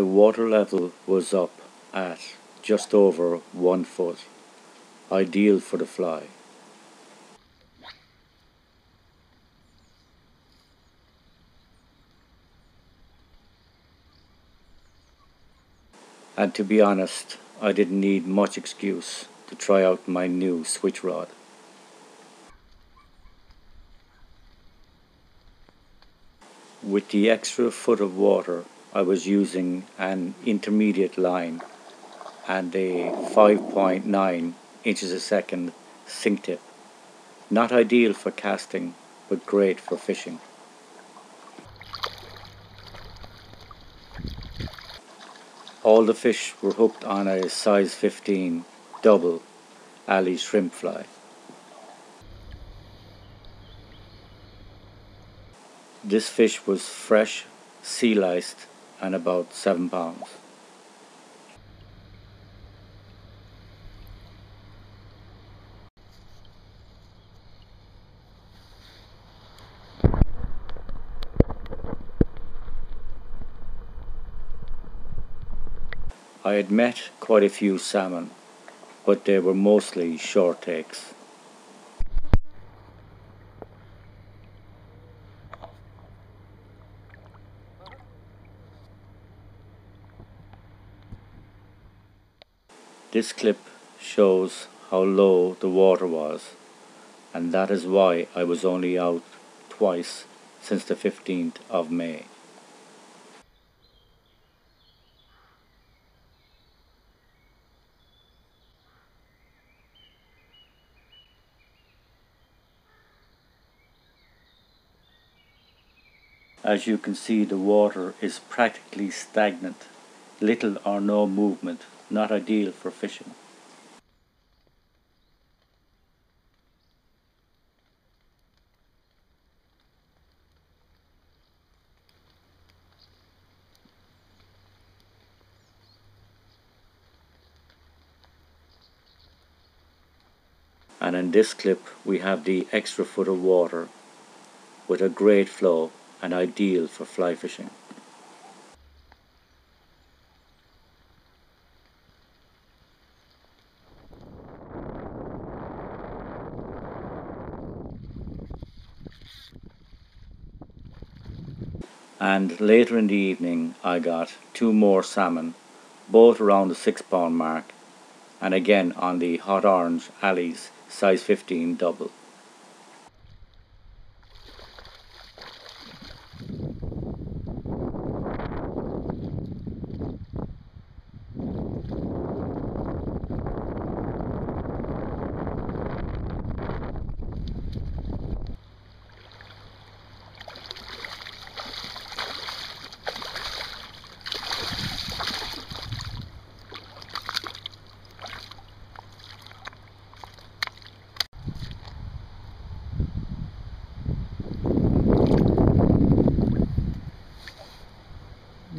The water level was up at just over 1 foot, ideal for the fly. And to be honest, I didn't need much excuse to try out my new switch rod. With the extra foot of water, I was using an intermediate line and a 5.9 inches a second sink tip. Not ideal for casting, but great for fishing. All the fish were hooked on a size 15 double alley shrimp fly. This fish was fresh, sea liced and about 7 pounds. I had met quite a few salmon, but they were mostly short takes. This clip shows how low the water was, and that is why I was only out twice since the 15th of May. As you can see, the water is practically stagnant, little or no movement, not ideal for fishing. And in this clip we have the extra foot of water with a great flow and ideal for fly fishing. And later in the evening I got 2 more salmon, both around the 6 pound mark, and again on the hot orange alleys size 15 double.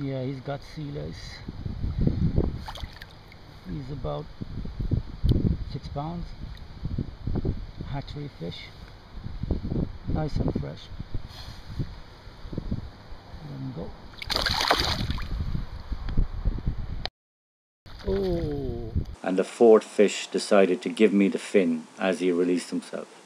Yeah, he's got sea lice. He's about 6 pounds. Hatchery fish. Nice and fresh. Let him go. Oh! And the 4th fish decided to give me the fin as he released himself.